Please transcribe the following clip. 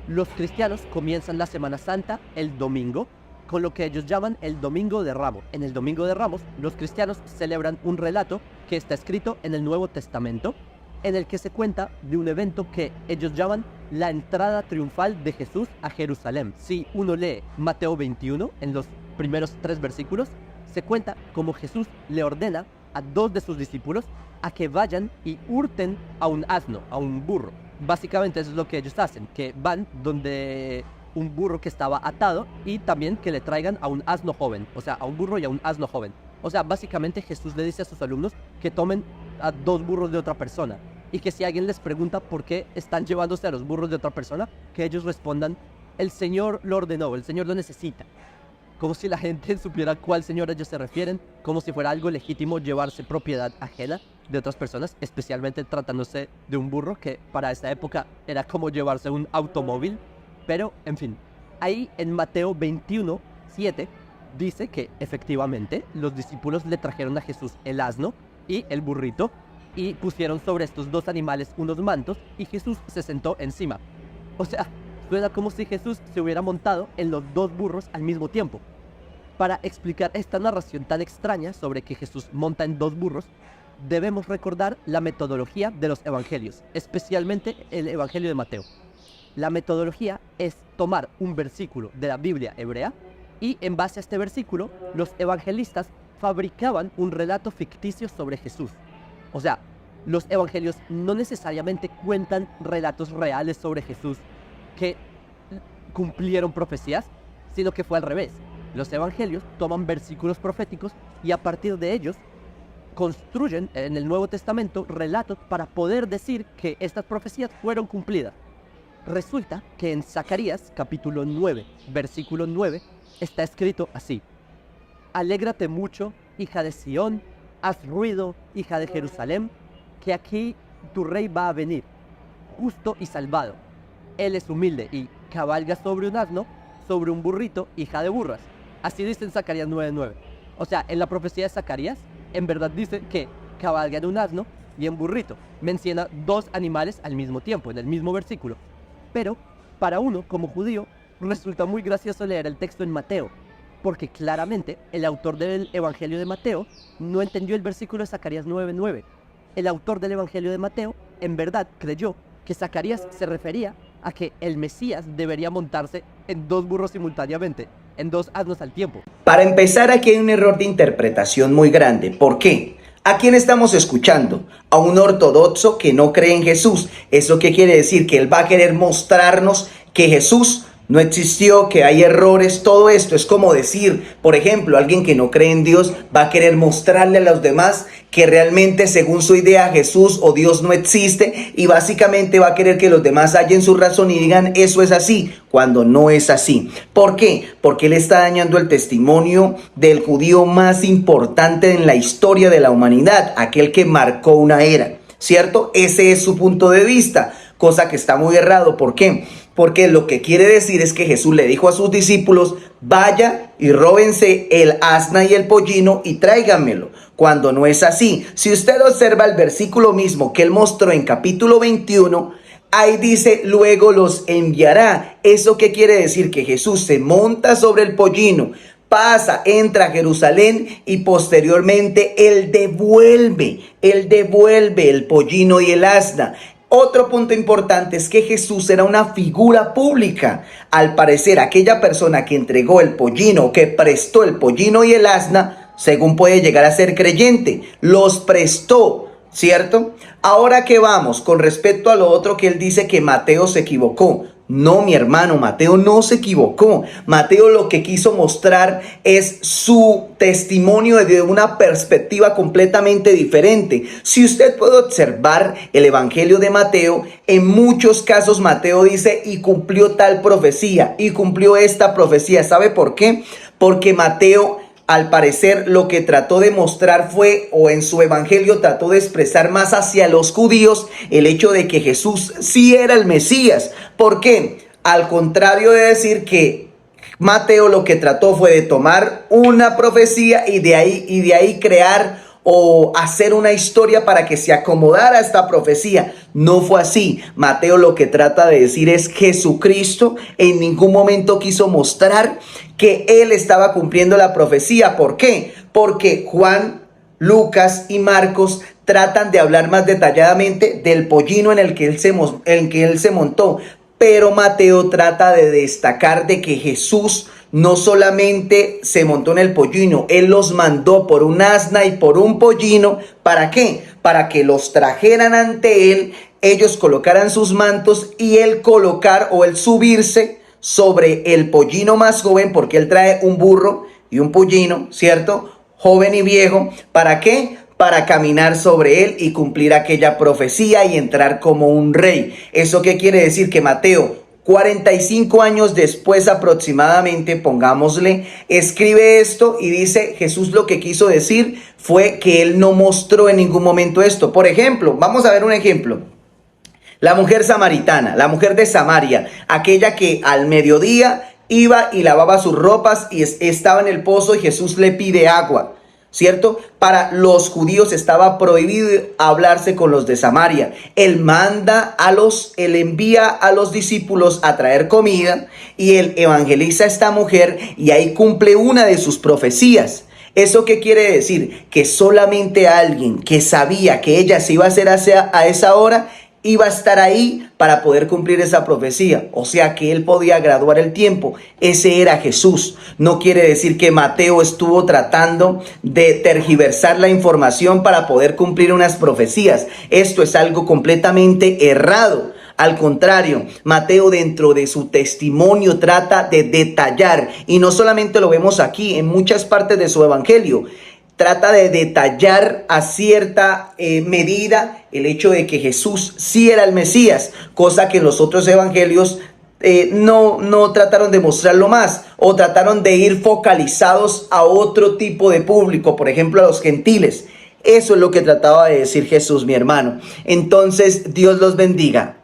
Los cristianos comienzan la Semana Santa el domingo, con lo que ellos llaman el Domingo de Ramos. En el Domingo de Ramos, los cristianos celebran un relato que está escrito en el Nuevo Testamento, en el que se cuenta de un evento que ellos llaman la entrada triunfal de Jesús a Jerusalén. Si uno lee Mateo 21, en los primeros 3 versículos, se cuenta cómo Jesús le ordena a 2 de sus discípulos a que vayan y hurten a un asno, a un burro. Básicamente eso es lo que ellos hacen, que van donde un burro que estaba atado y también que le traigan a un asno joven, o sea, a un burro y a un asno joven. O sea, básicamente Jesús le dice a sus alumnos que tomen a 2 burros de otra persona y que si alguien les pregunta por qué están llevándose a los burros de otra persona, que ellos respondan, el Señor lo ordenó, el Señor lo necesita. Como si la gente supiera a cuál Señor ellos se refieren, como si fuera algo legítimo llevarse propiedad ajena de otras personas, especialmente tratándose de un burro, que para esa época era como llevarse un automóvil. Pero, en fin, ahí en Mateo 21, 7, dice que efectivamente los discípulos le trajeron a Jesús el asno y el burrito y pusieron sobre estos 2 animales unos mantos y Jesús se sentó encima. O sea, suena como si Jesús se hubiera montado en los 2 burros al mismo tiempo. Para explicar esta narración tan extraña sobre que Jesús monta en 2 burros, debemos recordar la metodología de los evangelios, especialmente el Evangelio de Mateo. La metodología es tomar un versículo de la Biblia hebrea y en base a este versículo, los evangelistas fabricaban un relato ficticio sobre Jesús. O sea, los evangelios no necesariamente cuentan relatos reales sobre Jesús que cumplieron profecías, sino que fue al revés. Los evangelios toman versículos proféticos y a partir de ellos construyen en el Nuevo Testamento relatos para poder decir que estas profecías fueron cumplidas. Resulta que en Zacarías, capítulo 9, versículo 9, está escrito así: Alégrate mucho, hija de Sión, haz ruido, hija de Jerusalén, que aquí tu rey va a venir, justo y salvado. Él es humilde y cabalga sobre un asno, sobre un burrito, hija de burras. Así dice en Zacarías 9:9. O sea, en la profecía de Zacarías, en verdad dice que cabalga en un asno y en burrito. Menciona 2 animales al mismo tiempo, en el mismo versículo. Pero, para uno, como judío, resulta muy gracioso leer el texto en Mateo, porque claramente el autor del Evangelio de Mateo no entendió el versículo de Zacarías 9:9. El autor del Evangelio de Mateo, en verdad, creyó que Zacarías se refería a que el Mesías debería montarse en 2 burros simultáneamente, en 2 asnos al tiempo. Para empezar, aquí hay un error de interpretación muy grande. ¿Por qué? ¿A quién estamos escuchando? A un ortodoxo que no cree en Jesús. ¿Eso qué quiere decir? Que él va a querer mostrarnos que Jesús no existió, que hay errores. Todo esto es como decir, por ejemplo, alguien que no cree en Dios va a querer mostrarle a los demás que realmente según su idea Jesús o Dios no existe y básicamente va a querer que los demás hallen su razón y digan eso es así, cuando no es así. ¿Por qué? Porque él está dañando el testimonio del judío más importante en la historia de la humanidad, aquel que marcó una era, ¿cierto? Ese es su punto de vista, cosa que está muy errado. ¿Por qué? Porque lo que quiere decir es que Jesús le dijo a sus discípulos, vaya y róbense el asna y el pollino y tráiganmelo, cuando no es así. Si usted observa el versículo mismo que él mostró en capítulo 21, ahí dice, luego los enviará. ¿Eso qué quiere decir? Que Jesús se monta sobre el pollino, pasa, entra a Jerusalén y posteriormente él devuelve el pollino y el asna. Otro punto importante es que Jesús era una figura pública. Al parecer, aquella persona que entregó el pollino, que prestó el pollino y el asna, según puede llegar a ser creyente, los prestó, ¿cierto? Ahora que vamos con respecto a lo otro que él dice que Mateo se equivocó. No, mi hermano, Mateo no se equivocó. Mateo lo que quiso mostrar es su testimonio desde una perspectiva completamente diferente. Si usted puede observar el Evangelio de Mateo, en muchos casos Mateo dice y cumplió tal profecía y cumplió esta profecía. ¿Sabe por qué? Porque Mateo, al parecer, lo que trató de mostrar fue, o en su evangelio trató de expresar más hacia los judíos, el hecho de que Jesús sí era el Mesías. ¿Por qué? Al contrario de decir que Mateo lo que trató fue de tomar una profecía y de ahí crear o hacer una historia para que se acomodara a esta profecía. No fue así. Mateo lo que trata de decir es Jesucristo en ningún momento quiso mostrar que él estaba cumpliendo la profecía. ¿Por qué? Porque Juan, Lucas y Marcos tratan de hablar más detalladamente del pollino en el que él se montó. Pero Mateo trata de destacar de que Jesús no solamente se montó en el pollino, él los mandó por un asna y por un pollino. ¿Para qué? Para que los trajeran ante él, ellos colocaran sus mantos y él colocar o él subirse sobre el pollino más joven, porque él trae un burro y un pollino, ¿cierto? Joven y viejo. ¿Para qué? Para caminar sobre él y cumplir aquella profecía y entrar como un rey. ¿Eso qué quiere decir? Que Mateo, 45 años después aproximadamente, pongámosle, escribe esto y dice, Jesús lo que quiso decir fue que él no mostró en ningún momento esto. Por ejemplo, vamos a ver un ejemplo. La mujer samaritana, la mujer de Samaria, aquella que al mediodía iba y lavaba sus ropas y estaba en el pozo y Jesús le pide agua, ¿cierto? Para los judíos estaba prohibido hablarse con los de Samaria. Él envía a los discípulos a traer comida y él evangeliza a esta mujer y ahí cumple una de sus profecías. ¿Eso qué quiere decir? Que solamente alguien que sabía que ella se iba a hacer a esa hora iba a estar ahí para poder cumplir esa profecía. O sea que él podía graduar el tiempo. Ese era Jesús. No quiere decir que Mateo estuvo tratando de tergiversar la información para poder cumplir unas profecías. Esto es algo completamente errado. Al contrario, Mateo dentro de su testimonio trata de detallar, y no solamente lo vemos aquí, en muchas partes de su evangelio, trata de detallar a cierta medida el hecho de que Jesús sí era el Mesías, cosa que en los otros evangelios no trataron de mostrarlo más, o trataron de ir focalizados a otro tipo de público, por ejemplo a los gentiles. Eso es lo que trataba de decir Jesús, mi hermano. Entonces, Dios los bendiga.